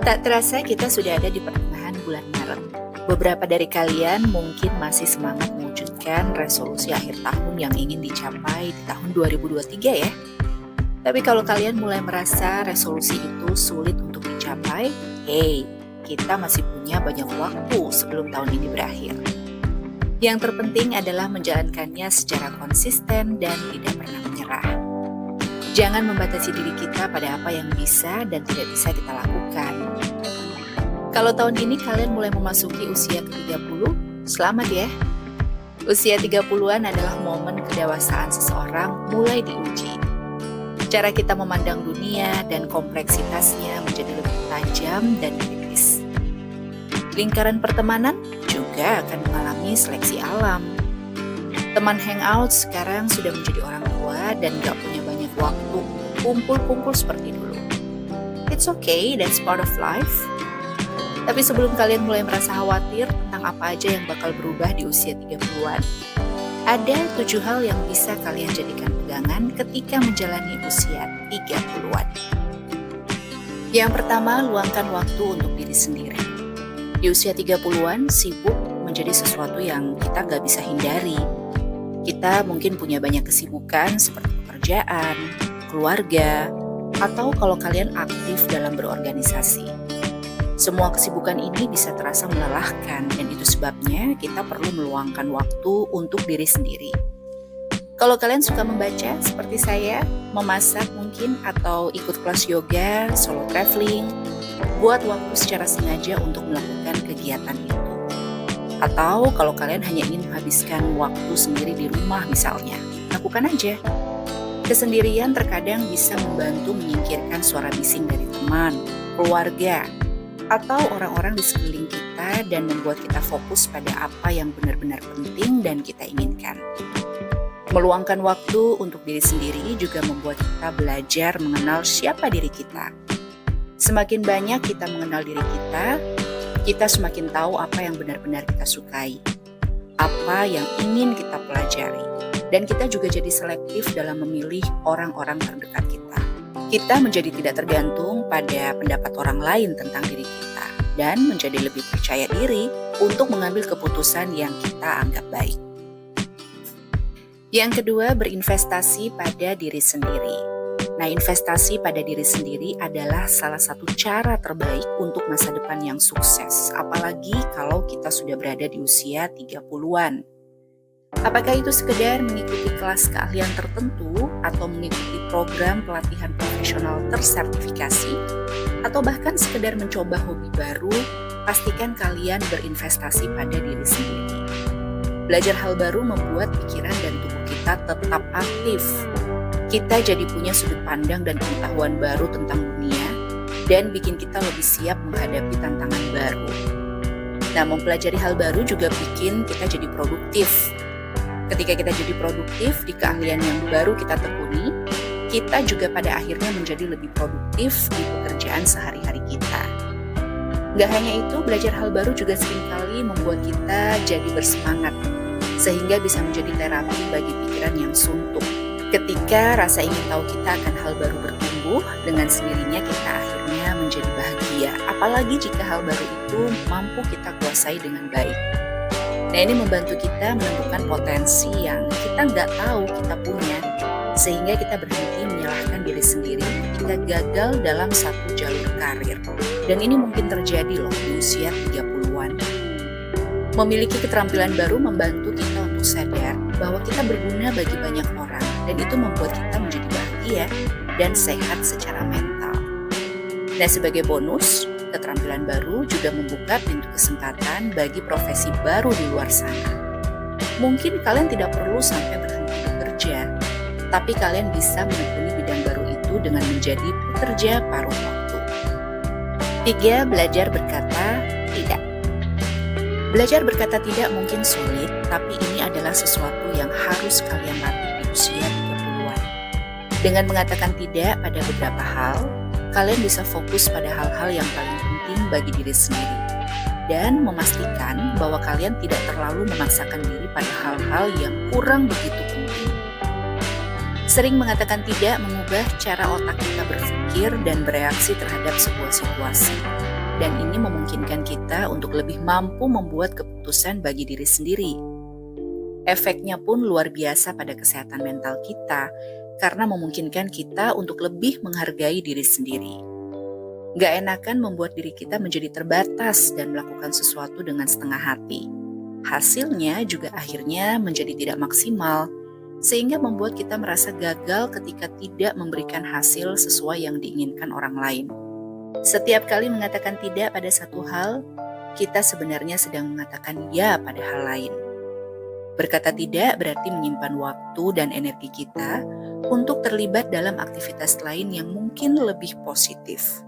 Tak terasa kita sudah ada di pertengahan bulan Maret. Beberapa dari kalian mungkin masih semangat mewujudkan resolusi akhir tahun yang ingin dicapai di tahun 2023 ya. Tapi kalau kalian mulai merasa resolusi itu sulit untuk dicapai, hey, kita masih punya banyak waktu sebelum tahun ini berakhir. Yang terpenting adalah menjalankannya secara konsisten dan tidak pernah menyerah. Jangan membatasi diri kita pada apa yang bisa dan tidak bisa kita lakukan. Kalau tahun ini kalian mulai memasuki usia ke-30, selamat ya. Usia 30-an adalah momen kedewasaan seseorang mulai diuji. Cara kita memandang dunia dan kompleksitasnya menjadi lebih tajam dan kritis. Lingkaran pertemanan juga akan mengalami seleksi alam. Teman hangout sekarang sudah menjadi orang tua dan gak punya banyak waktu kumpul-kumpul seperti dulu. It's okay, that's part of life. Tapi sebelum kalian mulai merasa khawatir tentang apa aja yang bakal berubah di usia 30-an, ada 7 hal yang bisa kalian jadikan pegangan ketika menjalani usia 30-an. Yang pertama, luangkan waktu untuk diri sendiri. Di usia 30-an, sibuk menjadi sesuatu yang kita gak bisa hindari. Kita mungkin punya banyak kesibukan seperti pekerjaan, keluarga, atau kalau kalian aktif dalam berorganisasi. Semua kesibukan ini bisa terasa melelahkan dan itu sebabnya kita perlu meluangkan waktu untuk diri sendiri. Kalau kalian suka membaca seperti saya, memasak mungkin, atau ikut kelas yoga, solo traveling, buat waktu secara sengaja untuk melakukan kegiatan itu. Atau kalau kalian hanya ingin menghabiskan waktu sendiri di rumah misalnya, lakukan aja. Kesendirian terkadang bisa membantu menyingkirkan suara bising dari teman, keluarga, atau orang-orang di sekeliling kita dan membuat kita fokus pada apa yang benar-benar penting dan kita inginkan. Meluangkan waktu untuk diri sendiri juga membuat kita belajar mengenal siapa diri kita. Semakin banyak kita mengenal diri kita semakin tahu apa yang benar-benar kita sukai, apa yang ingin kita pelajari, dan kita juga jadi selektif dalam memilih orang-orang terdekat kita. Kita menjadi tidak tergantung pada pendapat orang lain tentang diri kita, dan menjadi lebih percaya diri untuk mengambil keputusan yang kita anggap baik. Yang kedua, berinvestasi pada diri sendiri. Nah, investasi pada diri sendiri adalah salah satu cara terbaik untuk masa depan yang sukses, apalagi kalau kita sudah berada di usia 30-an. Apakah itu sekedar mengikuti kelas keahlian tertentu atau mengikuti program pelatihan profesional tersertifikasi, atau bahkan sekedar mencoba hobi baru, pastikan kalian berinvestasi pada diri sendiri. Belajar hal baru membuat pikiran dan tubuh kita tetap aktif. Kita jadi punya sudut pandang dan pengetahuan baru tentang dunia dan bikin kita lebih siap menghadapi tantangan baru. Nah, mempelajari hal baru juga bikin kita jadi produktif. Ketika kita jadi produktif di keahlian yang baru kita tekuni, kita juga pada akhirnya menjadi lebih produktif di pekerjaan sehari-hari kita. Gak hanya itu, belajar hal baru juga seringkali membuat kita jadi bersemangat, sehingga bisa menjadi terapi bagi pikiran yang suntuk. Ketika rasa ingin tahu kita akan hal baru bertumbuh, dengan sendirinya kita akhirnya menjadi bahagia. Apalagi jika hal baru itu mampu kita kuasai dengan baik. Nah, ini membantu kita menemukan potensi yang kita nggak tahu kita punya, sehingga kita berhenti menyalahkan diri sendiri ketika gagal dalam satu jalur karir. Dan ini mungkin terjadi loh di usia 30-an. Memiliki keterampilan baru membantu kita untuk sadar bahwa kita berguna bagi banyak orang, dan itu membuat kita menjadi bahagia dan sehat secara mental. Nah, sebagai bonus, keterampilan baru juga membuka pintu kesempatan bagi profesi baru di luar sana. Mungkin kalian tidak perlu sampai berhenti bekerja, tapi kalian bisa menekuni bidang baru itu dengan menjadi pekerja paruh waktu. 3. Belajar berkata tidak. Belajar berkata tidak mungkin sulit, tapi ini adalah sesuatu yang harus kalian latih di usia 30-an. Dengan mengatakan tidak pada beberapa hal, kalian bisa fokus pada hal-hal yang paling penting bagi diri sendiri, dan memastikan bahwa kalian tidak terlalu memaksakan diri pada hal-hal yang kurang begitu penting. Sering mengatakan tidak mengubah cara otak kita berpikir dan bereaksi terhadap sebuah situasi. Dan ini memungkinkan kita untuk lebih mampu membuat keputusan bagi diri sendiri. Efeknya pun luar biasa pada kesehatan mental kita, karena memungkinkan kita untuk lebih menghargai diri sendiri. Gak enakan membuat diri kita menjadi terbatas dan melakukan sesuatu dengan setengah hati. Hasilnya juga akhirnya menjadi tidak maksimal, sehingga membuat kita merasa gagal ketika tidak memberikan hasil sesuai yang diinginkan orang lain. Setiap kali mengatakan tidak pada satu hal, kita sebenarnya sedang mengatakan ya pada hal lain. Berkata tidak berarti menyimpan waktu dan energi kita untuk terlibat dalam aktivitas lain yang mungkin lebih positif.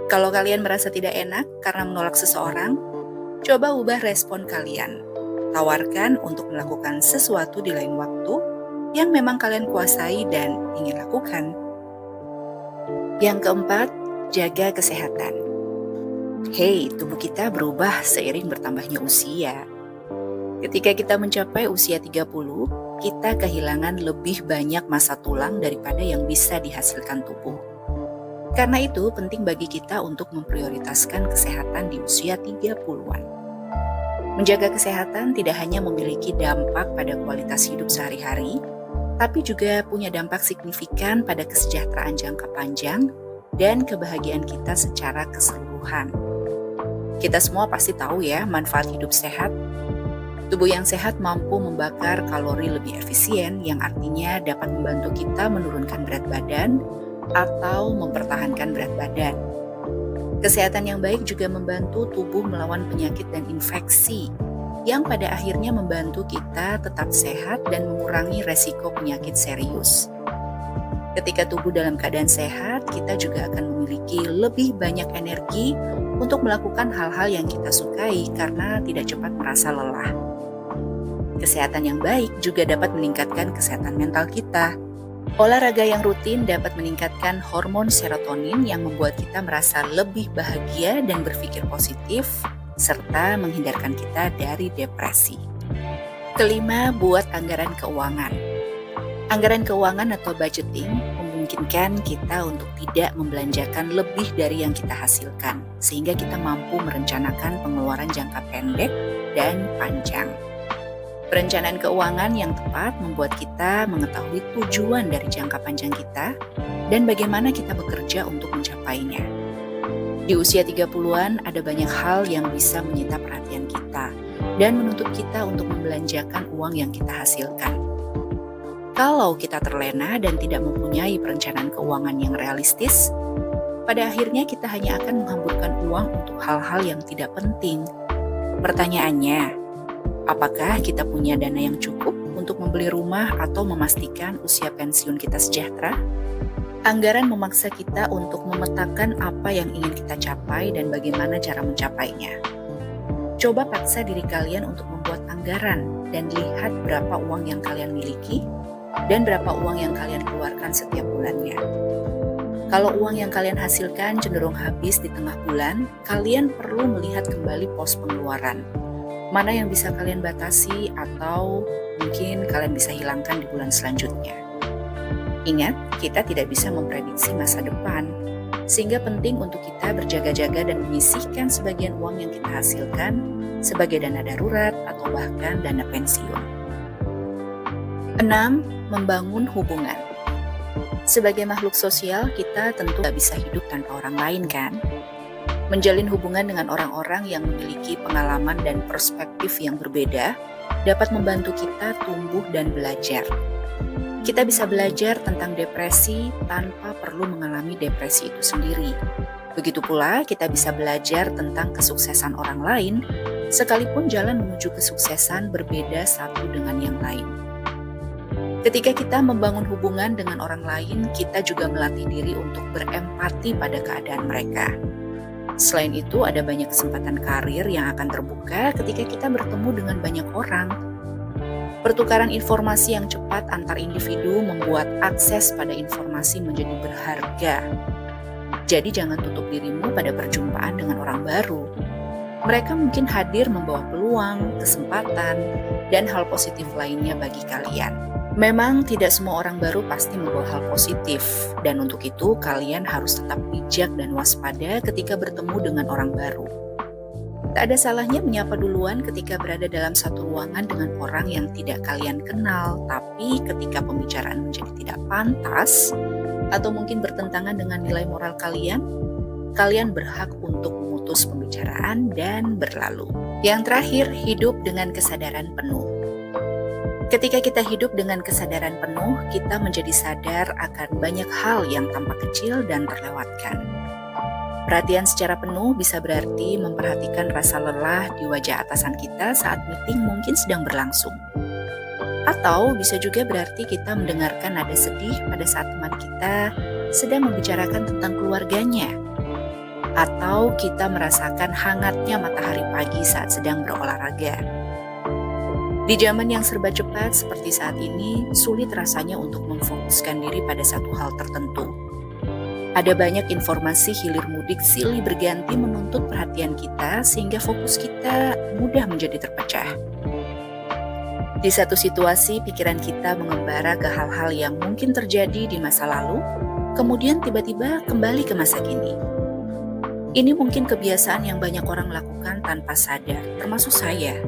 Kalau kalian merasa tidak enak karena menolak seseorang, coba ubah respon kalian. Tawarkan untuk melakukan sesuatu di lain waktu yang memang kalian kuasai dan ingin lakukan. Yang keempat, jaga kesehatan. Hey, tubuh kita berubah seiring bertambahnya usia. Ketika kita mencapai usia 30, kita kehilangan lebih banyak massa tulang daripada yang bisa dihasilkan tubuh. Karena itu, penting bagi kita untuk memprioritaskan kesehatan di usia 30-an. Menjaga kesehatan tidak hanya memiliki dampak pada kualitas hidup sehari-hari, tapi juga punya dampak signifikan pada kesejahteraan jangka panjang dan kebahagiaan kita secara keseluruhan. Kita semua pasti tahu ya manfaat hidup sehat. Tubuh yang sehat mampu membakar kalori lebih efisien, yang artinya dapat membantu kita menurunkan berat badan atau mempertahankan berat badan. Kesehatan yang baik juga membantu tubuh melawan penyakit dan infeksi, yang pada akhirnya membantu kita tetap sehat dan mengurangi resiko penyakit serius. Ketika tubuh dalam keadaan sehat, kita juga akan memiliki lebih banyak energi untuk melakukan hal-hal yang kita sukai karena tidak cepat merasa lelah. Kesehatan yang baik juga dapat meningkatkan kesehatan mental kita. Olahraga yang rutin dapat meningkatkan hormon serotonin yang membuat kita merasa lebih bahagia dan berpikir positif, serta menghindarkan kita dari depresi. Kelima, buat anggaran keuangan. Anggaran keuangan atau budgeting memungkinkan kita untuk tidak membelanjakan lebih dari yang kita hasilkan, sehingga kita mampu merencanakan pengeluaran jangka pendek dan panjang. Perencanaan keuangan yang tepat membuat kita mengetahui tujuan dari jangka panjang kita dan bagaimana kita bekerja untuk mencapainya. Di usia 30-an ada banyak hal yang bisa menyita perhatian kita dan menuntut kita untuk membelanjakan uang yang kita hasilkan. Kalau kita terlena dan tidak mempunyai perencanaan keuangan yang realistis, pada akhirnya kita hanya akan menghamburkan uang untuk hal-hal yang tidak penting. Pertanyaannya, apakah kita punya dana yang cukup untuk membeli rumah atau memastikan usia pensiun kita sejahtera? Anggaran memaksa kita untuk memetakan apa yang ingin kita capai dan bagaimana cara mencapainya. Coba paksa diri kalian untuk membuat anggaran dan lihat berapa uang yang kalian miliki dan berapa uang yang kalian keluarkan setiap bulannya. Kalau uang yang kalian hasilkan cenderung habis di tengah bulan, kalian perlu melihat kembali pos pengeluaran. Mana yang bisa kalian batasi atau mungkin kalian bisa hilangkan di bulan selanjutnya. Ingat, kita tidak bisa memprediksi masa depan, sehingga penting untuk kita berjaga-jaga dan menyisihkan sebagian uang yang kita hasilkan sebagai dana darurat atau bahkan dana pensiun. 6. Membangun hubungan. Sebagai makhluk sosial, kita tentu tidak bisa hidup tanpa orang lain kan? Menjalin hubungan dengan orang-orang yang memiliki pengalaman dan perspektif yang berbeda dapat membantu kita tumbuh dan belajar. Kita bisa belajar tentang depresi tanpa perlu mengalami depresi itu sendiri. Begitu pula kita bisa belajar tentang kesuksesan orang lain, sekalipun jalan menuju kesuksesan berbeda satu dengan yang lain. Ketika kita membangun hubungan dengan orang lain, kita juga melatih diri untuk berempati pada keadaan mereka. Selain itu, ada banyak kesempatan karir yang akan terbuka ketika kita bertemu dengan banyak orang. Pertukaran informasi yang cepat antar individu membuat akses pada informasi menjadi berharga. Jadi jangan tutup dirimu pada perjumpaan dengan orang baru. Mereka mungkin hadir membawa peluang, kesempatan, dan hal positif lainnya bagi kalian. Memang tidak semua orang baru pasti membawa hal positif, dan untuk itu kalian harus tetap bijak dan waspada ketika bertemu dengan orang baru. Tak ada salahnya menyapa duluan ketika berada dalam satu ruangan dengan orang yang tidak kalian kenal, tapi ketika pembicaraan menjadi tidak pantas, atau mungkin bertentangan dengan nilai moral kalian, kalian berhak untuk memutus pembicaraan dan berlalu. Yang terakhir, hidup dengan kesadaran penuh. Ketika kita hidup dengan kesadaran penuh, kita menjadi sadar akan banyak hal yang tampak kecil dan terlewatkan. Perhatian secara penuh bisa berarti memperhatikan rasa lelah di wajah atasan kita saat meeting mungkin sedang berlangsung. Atau bisa juga berarti kita mendengarkan nada sedih pada saat teman kita sedang membicarakan tentang keluarganya. Atau kita merasakan hangatnya matahari pagi saat sedang berolahraga. Di zaman yang serba cepat seperti saat ini, sulit rasanya untuk memfokuskan diri pada satu hal tertentu. Ada banyak informasi hilir mudik silih berganti menuntut perhatian kita sehingga fokus kita mudah menjadi terpecah. Di satu situasi, pikiran kita mengembara ke hal-hal yang mungkin terjadi di masa lalu, kemudian tiba-tiba kembali ke masa kini. Ini mungkin kebiasaan yang banyak orang lakukan tanpa sadar, termasuk saya.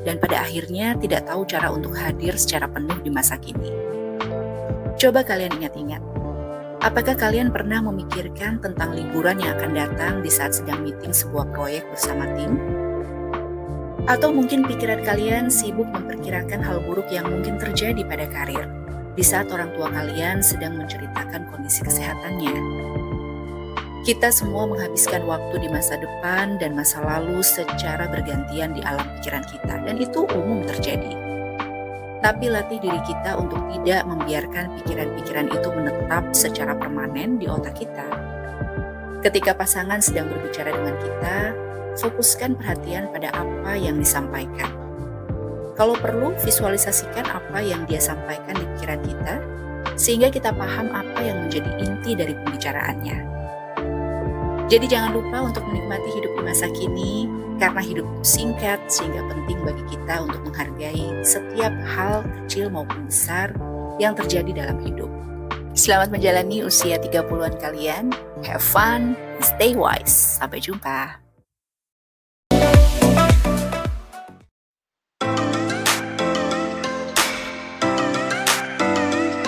Dan pada akhirnya tidak tahu cara untuk hadir secara penuh di masa kini. Coba kalian ingat-ingat, apakah kalian pernah memikirkan tentang liburan yang akan datang di saat sedang meeting sebuah proyek bersama tim? Atau mungkin pikiran kalian sibuk memperkirakan hal buruk yang mungkin terjadi pada karir, di saat orang tua kalian sedang menceritakan kondisi kesehatannya. Kita semua menghabiskan waktu di masa depan dan masa lalu secara bergantian di alam pikiran kita, dan itu umum terjadi. Tapi latih diri kita untuk tidak membiarkan pikiran-pikiran itu menetap secara permanen di otak kita. Ketika pasangan sedang berbicara dengan kita, fokuskan perhatian pada apa yang disampaikan. Kalau perlu, visualisasikan apa yang dia sampaikan di pikiran kita, sehingga kita paham apa yang menjadi inti dari pembicaraannya. Jadi jangan lupa untuk menikmati hidup di masa kini, karena hidup itu singkat sehingga penting bagi kita untuk menghargai setiap hal kecil maupun besar yang terjadi dalam hidup. Selamat menjalani usia 30-an kalian, have fun, stay wise, sampai jumpa.